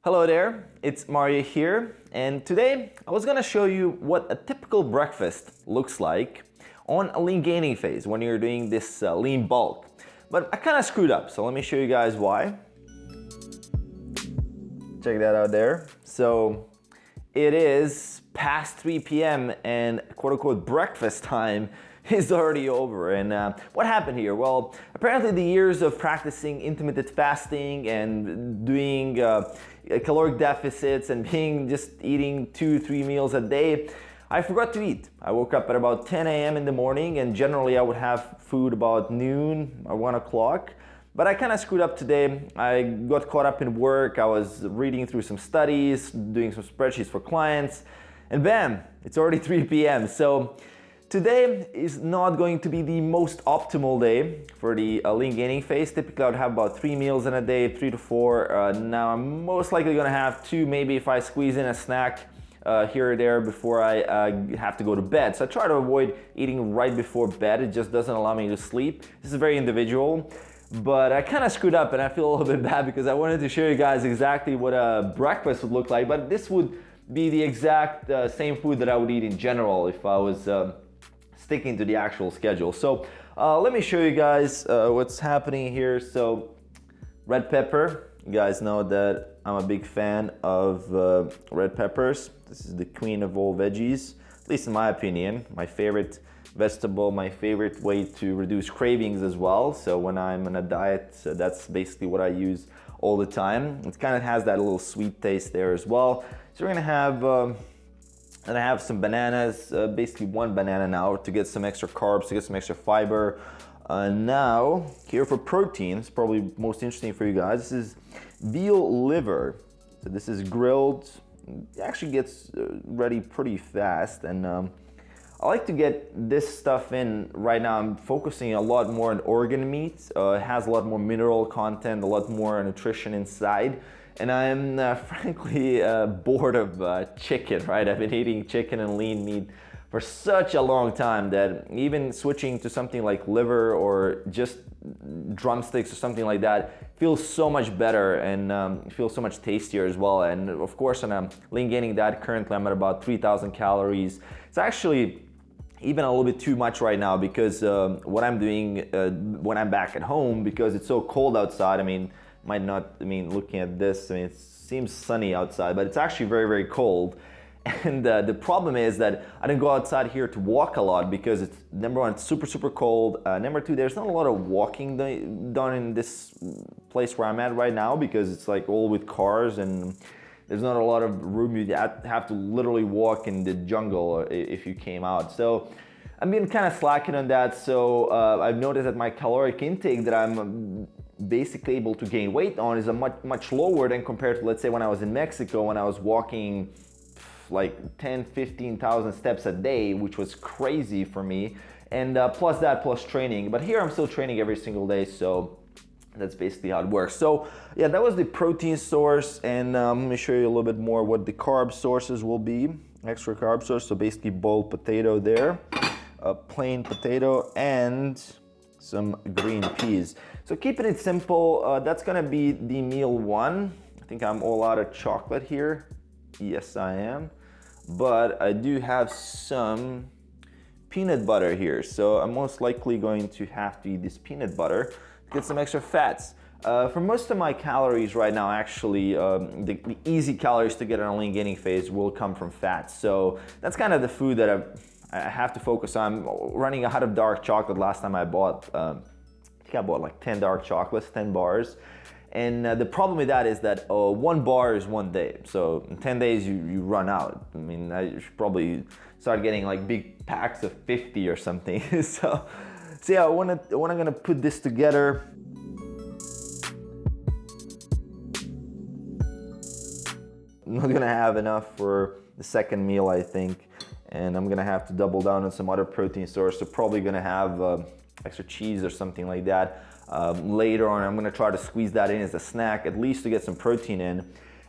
Hello there, it's Mario here, and today I was gonna show you what a typical breakfast looks like on a lean gaining phase when you're doing this lean bulk. But I kind of screwed up, so let me show you guys why. Check that out there. So it is past 3 p.m. and quote-unquote breakfast time is already over. And what happened here? Well, apparently the years of practicing intermittent fasting and doing caloric deficits and just eating 2-3 meals a day, I forgot to eat. I woke up at about 10 a.m. in the morning, and generally I would have food about noon or 1 o'clock. But I kind of screwed up today. I got caught up in work. I was reading through some studies, doing some spreadsheets for clients, and bam, it's already 3 p.m. So today is not going to be the most optimal day for the lean gaining phase. Typically I would have about 3 meals in a day, 3 to 4. Now I'm most likely gonna have 2, maybe if I squeeze in a snack here or there before I have to go to bed. So I try to avoid eating right before bed. It just doesn't allow me to sleep. This is very individual. But I kind of screwed up and I feel a little bit bad because I wanted to show you guys exactly what a breakfast would look like, but this would be the exact same food that I would eat in general if I was sticking to the actual schedule. So let me show you guys what's happening here. So red pepper, you guys know that I'm a big fan of red peppers. This is the queen of all veggies, at least in my opinion, my favorite vegetable, my favorite way to reduce cravings as well. So when I'm on a diet, that's basically what I use all the time. It kind of has that little sweet taste there as well. So we're gonna have and I have some bananas, basically 1 banana now to get some extra carbs, to get some extra fiber. Now, here for protein, it's probably most interesting for you guys. This is veal liver. So this is grilled. It actually gets ready pretty fast, and I like to get this stuff in right now. I'm focusing a lot more on organ meat. It has a lot more mineral content, a lot more nutrition inside. And I'm frankly bored of chicken, right? I've been eating chicken and lean meat for such a long time that even switching to something like liver or just drumsticks or something like that feels so much better and feels so much tastier as well. And of course, on a lean gaining diet, currently I'm at about 3,000 calories. It's actually even a little bit too much right now because what I'm doing when I'm back at home, because it's so cold outside, looking at this, it seems sunny outside, but it's actually very, very cold. And the problem is that I didn't go outside here to walk a lot because it's, number one, it's super, super cold. Number two, there's not a lot of walking done in this place where I'm at right now because it's like all with cars and there's not a lot of room. You have to literally walk in the jungle if you came out. So I've been kind of slacking on that. So I've noticed that my caloric intake that I'm basically able to gain weight on is a much lower than compared to, let's say, when I was in Mexico, when I was walking like 10-15,000 steps a day, which was crazy for me. And plus training. But here I'm still training every single day, so that's basically how it works. So yeah, that was the protein source, and let me show you a little bit more what the carb sources will be. Extra carb source, so basically boiled potato there, a plain potato, and some green peas. So keeping it simple, that's gonna be the meal 1. I think I'm all out of chocolate here. Yes, I am. But I do have some peanut butter here. So I'm most likely going to have to eat this peanut butter to get some extra fats. For most of my calories right now, actually, the easy calories to get on a lean gaining phase will come from fats. So that's kind of the food that I have to focus on. I'm running out of dark chocolate. Last time I bought, I think I bought like 10 dark chocolates, 10 bars. And the problem with that is that 1 bar is 1 day. So in 10 days, you run out. I mean, I should probably start getting like big packs of 50 or something. So yeah, when I'm gonna put this together, I'm not gonna have enough for the second meal, I think. And I'm gonna have to double down on some other protein source. So probably gonna have extra cheese or something like that. Later on, I'm gonna try to squeeze that in as a snack, at least to get some protein in.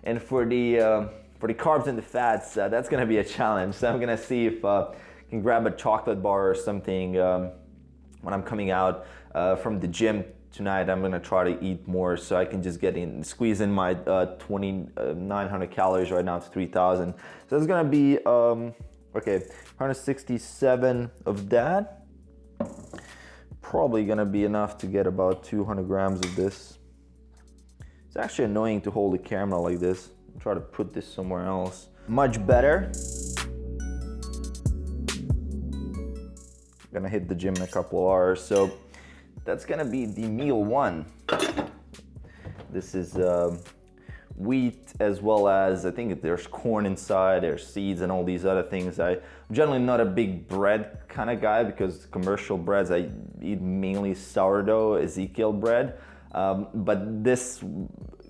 And for the carbs and the fats, that's gonna be a challenge. So I'm gonna see if I can grab a chocolate bar or something when I'm coming out from the gym tonight I'm gonna try to eat more so I can just squeeze in my 2,900 calories right now to 3,000. So it's gonna be, okay, 167 of that. Probably gonna be enough to get about 200 grams of this. It's actually annoying to hold the camera like this. I'll try to put this somewhere else. Much better. Gonna hit the gym in a couple of hours, so that's gonna be the meal one. This is wheat, as well as I think there's corn inside, there's seeds and all these other things. I'm generally not a big bread kind of guy because commercial breads, I eat mainly sourdough, Ezekiel bread. But this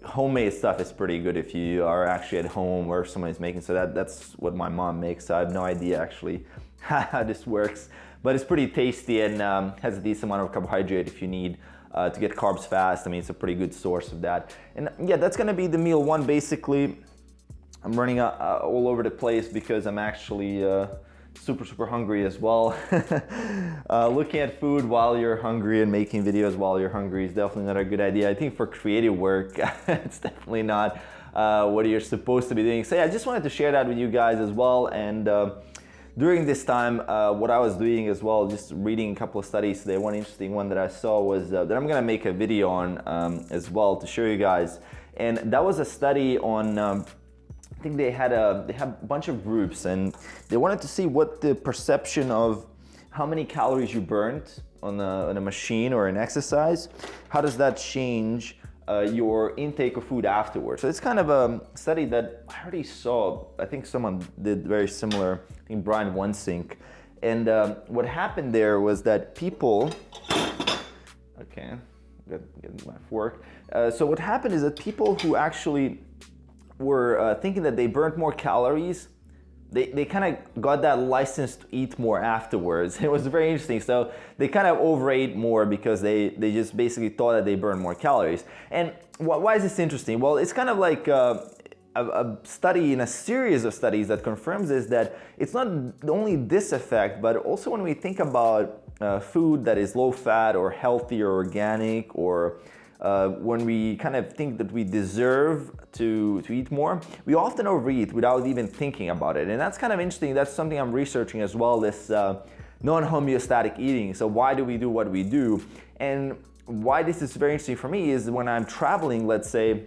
homemade stuff is pretty good if you are actually at home or somebody's making. So that's what my mom makes. So I have no idea actually how this works, but it's pretty tasty and has a decent amount of carbohydrate if you need to get carbs fast. I mean, it's a pretty good source of that. And yeah, that's gonna be the meal one. Basically, I'm running all over the place because I'm actually super hungry as well. Looking at food while you're hungry and making videos while you're hungry is definitely not a good idea. I think for creative work, it's definitely not what you're supposed to be doing. So yeah, I just wanted to share that with you guys as well. And during this time, what I was doing as well, just reading a couple of studies today. One interesting one that I saw was that I'm gonna make a video on as well to show you guys. And that was a study on, I think they had a bunch of groups and they wanted to see what the perception of how many calories you burnt on a machine or an exercise, how does that change your intake of food afterwards. So it's kind of a study that I already saw. I think someone did very similar, I think Brian Wensink. And what happened there was that people, okay, get my fork. So what happened is that people who actually were thinking that they burnt more calories, they kind of got that license to eat more afterwards. It was very interesting. So they kind of overate more because they just basically thought that they burned more calories. And why is this interesting? Well, it's kind of like a study in a series of studies that confirms is that it's not only this effect, but also when we think about food that is low fat or healthy or organic, or when we kind of think that we deserve to eat more, we often overeat without even thinking about it. And that's kind of interesting. That's something I'm researching as well, this non-homeostatic eating. So why do we do what we do? And why this is very interesting for me is when I'm traveling, let's say,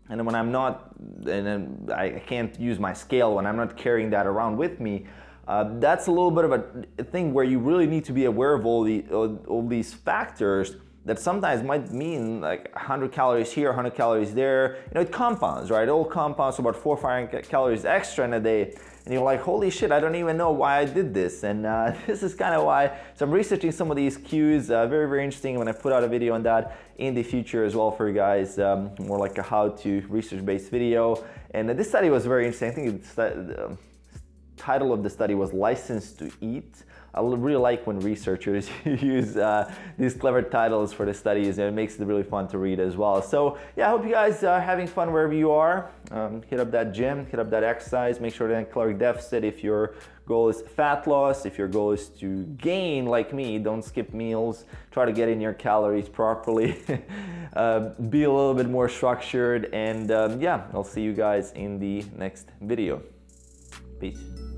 and when I'm not, and I can't use my scale, when I'm not carrying that around with me, that's a little bit of a thing where you really need to be aware of all these factors that sometimes might mean like 100 calories here, 100 calories there. You know, it compounds, right? It all compounds to about 400 or 500 calories extra in a day. And you're like, holy shit, I don't even know why I did this. And this is kind of why. So I'm researching some of these cues. Very, very interesting. When I put out a video on that in the future as well for you guys, more like a how-to research-based video. And this study was very interesting. I think the title of the study was License to Eat. I really like when researchers use these clever titles for the studies, and it makes it really fun to read as well. So yeah, I hope you guys are having fun wherever you are. Hit up that gym, hit up that exercise, make sure to have caloric deficit. If your goal is fat loss, if your goal is to gain like me, don't skip meals, try to get in your calories properly, be a little bit more structured, and yeah, I'll see you guys in the next video. Peace.